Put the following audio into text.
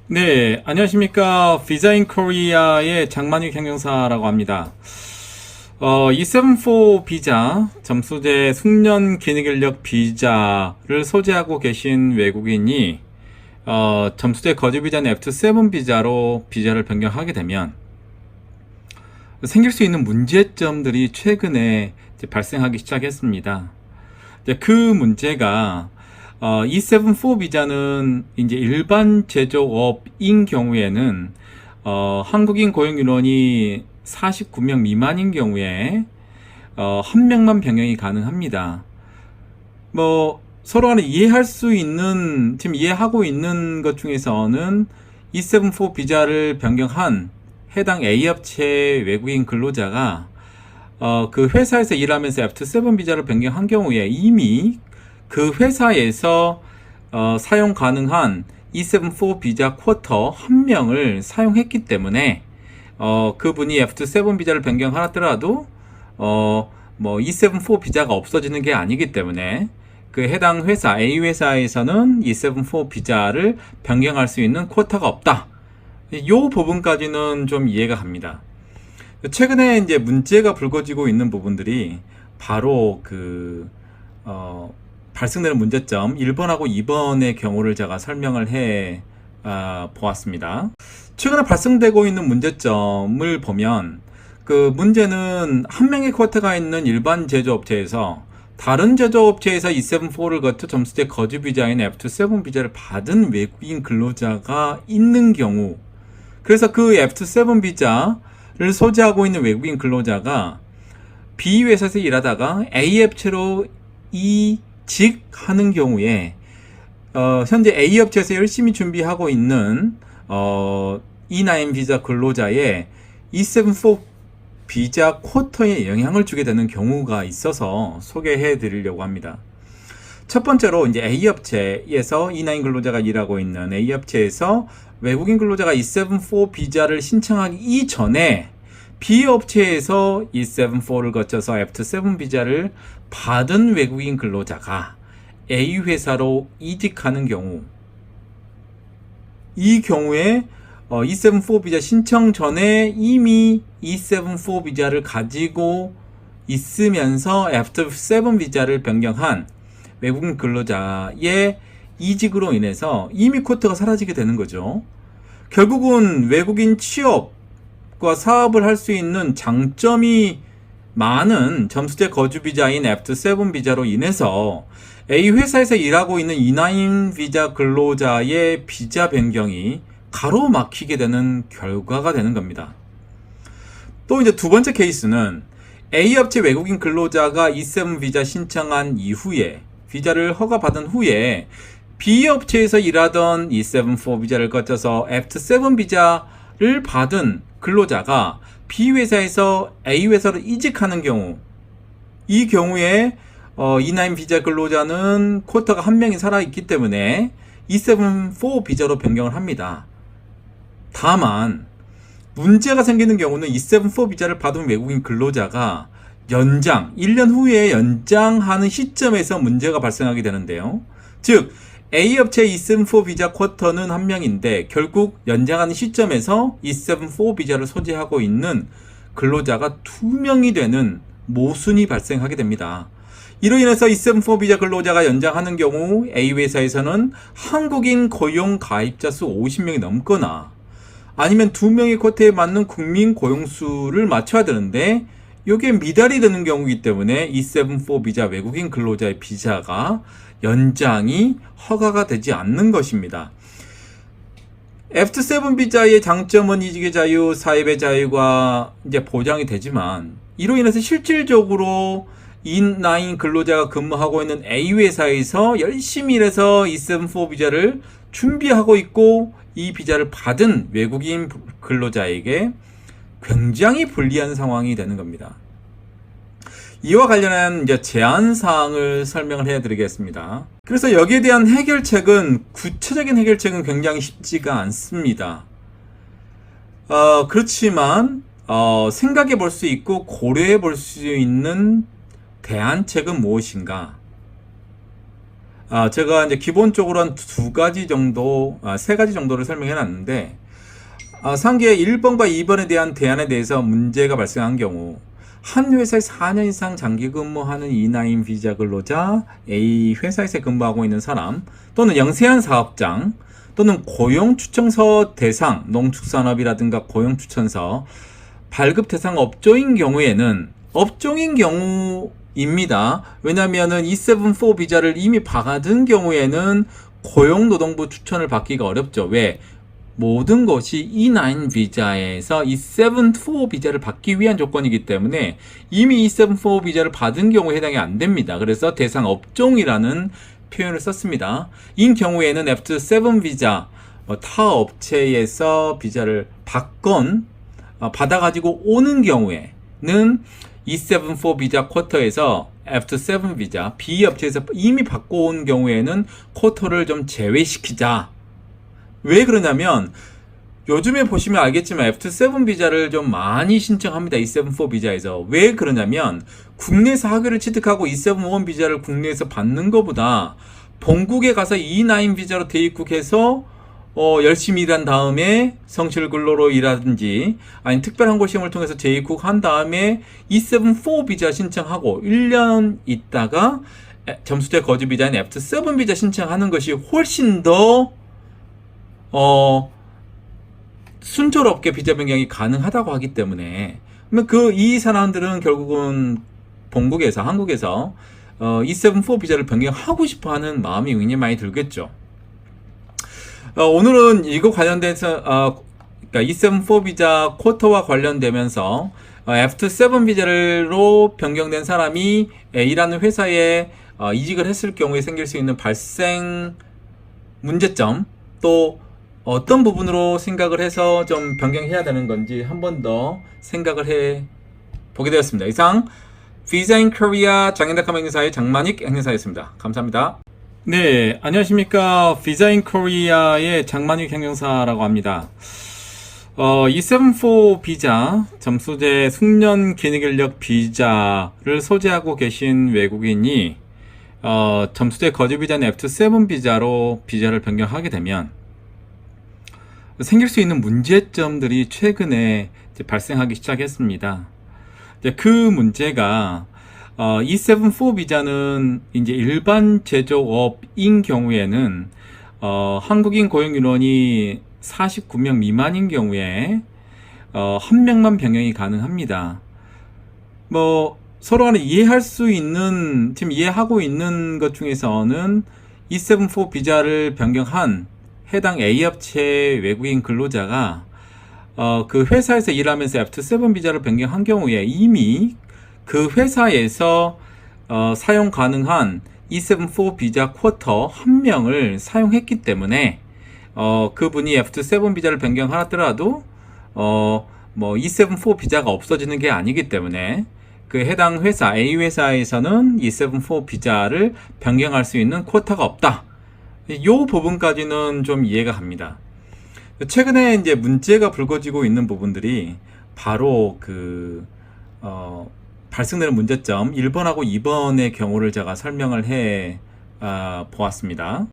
네, 안녕하십니까. 비자인 코리아의 장만유 경영사라고 합니다. E74 비자, 점수제 숙련 기능 인력 비자를 소지하고 계신 외국인이 점수제 거주 비자는 F7 비자로 비자를 변경하게 되면 생길 수 있는 문제점들이 최근에 이제 발생하기 시작했습니다. 이제 그 문제가 E74 비자는 이제 일반 제조업인 경우에는 한국인 고용 인원이 49명 미만인 경우에 한 명만 변경이 가능합니다. 뭐 서로 간에 이해할 수 있는 지금 이해하고 있는 것 중에서는 E74 비자를 변경한 해당 A업체 외국인 근로자가 그 회사에서 일하면서 F7 비자를 변경한 경우에 이미 그 회사에서 사용 가능한 E74 비자 쿼터 한 명을 사용했기 때문에 그분이 F7 비자를 변경하더라도 뭐 E74 비자가 없어지는 게 아니기 때문에 그 해당 회사 A 회사에서는 E74 비자를 변경할 수 있는 쿼터가 없다. 이 부분까지는 좀 이해가 갑니다. 최근에 이제 문제가 불거지고 있는 부분들이 바로 발생되는 문제점 1번하고 2번의 경우를 제가 설명을 해 보았습니다. 최근에 발생되고 있는 문제점을 보면 그 문제는 한 명의 쿼터가 있는 일반 제조업체에서 다른 제조업체에서 E74를 거쳐 점수제 거주 비자인 F7 비자를 받은 외국인 근로자가 있는 경우, 그래서 그 F7 비자를 소지하고 있는 외국인 근로자가 B 회사에서 일하다가 A 업체로 이직하는 경우에 현재 A 업체에서 열심히 준비하고 있는 E9 비자 근로자의 E74 비자 쿼터에 영향을 주게 되는 경우가 있어서 소개해 드리려고 합니다. 첫 번째로 이제 A 업체에서 E9 근로자가 일하고 있는 A 업체에서 외국인 근로자가 E74 비자를 신청하기 이전에 B 업체에서 E74를 거쳐서 F7 비자를 받은 외국인 근로자가 A 회사로 이직하는 경우, 이 경우에 E74 비자 신청 전에 이미 E74 비자를 가지고 있으면서 F7 비자를 변경한 외국인 근로자의 이직으로 인해서 이미 쿼터가 사라지게 되는 거죠. 결국은 외국인 취업과 사업을 할 수 있는 장점이 많은 점수제 거주 비자인 F7 비자로 인해서 A 회사에서 일하고 있는 E9 비자 근로자의 비자 변경이 가로막히게 되는 결과가 되는 겁니다. 또 이제 두 번째 케이스는 A 업체 외국인 근로자가 E7 비자 신청한 이후에 비자를 허가받은 후에 B 업체에서 일하던 E74 비자를 거쳐서 F7 비자를 받은 근로자가 B 회사에서 A 회사로 이직하는 경우, 이 경우에 E9 비자 근로자는 쿼터가 한 명이 살아있기 때문에 E74 비자로 변경을 합니다. 다만 문제가 생기는 경우는 E74 비자를 받은 외국인 근로자가 1년 후에 연장하는 시점에서 문제가 발생하게 되는데요. 즉 A 업체 E74 비자 쿼터는 한 명인데 결국 연장하는 시점에서 E74 비자를 소지하고 있는 근로자가 2명이 되는 모순이 발생하게 됩니다. 이로 인해서 E74 비자 근로자가 연장하는 경우 A 회사에서는 한국인 고용 가입자 수 50명이 넘거나 아니면 2명의 쿼터에 맞는 국민 고용수를 맞춰야 되는데 이게 미달이 되는 경우이기 때문에 E74 비자 외국인 근로자의 비자가 연장이 허가가 되지 않는 것입니다. F7 비자의 장점은 이직의 자유, 사입의 자유가 이제 보장이 되지만 이로 인해서 실질적으로 E9 근로자가 근무하고 있는 A 회사에서 열심히 일해서 E74 비자를 준비하고 있고 이 비자를 받은 외국인 근로자에게 굉장히 불리한 상황이 되는 겁니다. 이와 관련한 이제 제안 사항을 설명을 해드리겠습니다. 그래서 여기에 대한 해결책은 구체적인 해결책은 굉장히 쉽지가 않습니다. 그렇지만 생각해 볼 수 있고 고려해 볼 수 있는 대안책은 무엇인가? 제가 이제 기본적으로 한 두 가지 정도, 세 가지 정도를 설명해 놨는데, 상기의 1번과 2번에 대한 대안에 대해서 문제가 발생한 경우, 한 회사에 4년 이상 장기 근무하는 E9 비자 근로자, A 회사에서 근무하고 있는 사람, 또는 영세한 사업장, 또는 고용추천서 대상, 농축산업이라든가 고용추천서, 발급 대상 업종인 경우에는, 업종인 경우입니다. 왜냐면은 E74 비자를 이미 받은 경우에는 고용노동부 추천을 받기가 어렵죠. 왜? 모든 것이 E9 비자에서 E74 비자를 받기 위한 조건이기 때문에 이미 E74 비자를 받은 경우에 해당이 안 됩니다. 그래서 대상 업종이라는 표현을 썼습니다. 인 경우에는 F7 비자, 타 업체에서 비자를 받아가지고 오는 경우에는 E74 비자 쿼터에서 F7 비자, B 업체에서 이미 받고 온 경우에는 쿼터를 좀 제외시키자. 왜 그러냐면 요즘에 보시면 알겠지만 F7 비자를 좀 많이 신청합니다. E74 비자에서. 왜 그러냐면 국내에서 학위를 취득하고 E71 비자를 국내에서 받는 것보다 본국에 가서 E9 비자로 대입국해서 열심히 일한 다음에 성실 근로로 일하든지 아니면 특별한 곳 시험을 통해서 재입국한 다음에 E74 비자 신청하고 1년 있다가 점수제 거주 비자인 F7 비자 신청하는 것이 훨씬 더 순조롭게 비자 변경이 가능하다고 하기 때문에 이 사람들은 결국은 본국에서 한국에서 E74 비자를 변경하고 싶어하는 마음이 굉장히 많이 들겠죠. 오늘은 이거 관련돼서 그러니까 E74 비자 쿼터와 관련되면서 F7 비자로 변경된 사람이 일하는 회사에 이직을 했을 경우에 생길 수 있는 발생 문제점, 또 어떤 부분으로 생각을 해서 좀 변경해야 되는 건지 한 번 더 생각을 해 보게 되었습니다. 이상 비자 인 코리아 장인덕함 행사의 장만익 행사였습니다. 감사합니다. 네, 안녕하십니까. 비자 인 코리아의 장만익 행사라고 합니다. E74 비자, 점수제 숙련 기능인력 비자를 소지하고 계신 외국인이 점수제 거주 비자는 F7 비자로 비자를 변경하게 되면 생길 수 있는 문제점들이 최근에 발생하기 시작했습니다. 그 문제가 E74 비자는 이제 일반 제조업인 경우에는 한국인 고용 인원이 49명 미만인 경우에 한 명만 변경이 가능합니다. 서로 간에 이해할 수 있는, 지금 이해하고 있는 것 중에서는 E74 비자를 변경한 해당 A업체 외국인 근로자가 그 회사에서 일하면서 F7 비자를 변경한 경우에 이미 그 회사에서 사용 가능한 E74 비자 쿼터 한 명을 사용했기 때문에 그분이 F7 비자를 변경하더라도 E74 비자가 없어지는 게 아니기 때문에 그 해당 회사 A 회사에서는 E74 비자를 변경할 수 있는 쿼터가 없다. 이 부분까지는 좀 이해가 갑니다. 최근에 이제 문제가 불거지고 있는 부분들이 바로 발생되는 문제점 1번하고 2번의 경우를 제가 설명을 해 보았습니다.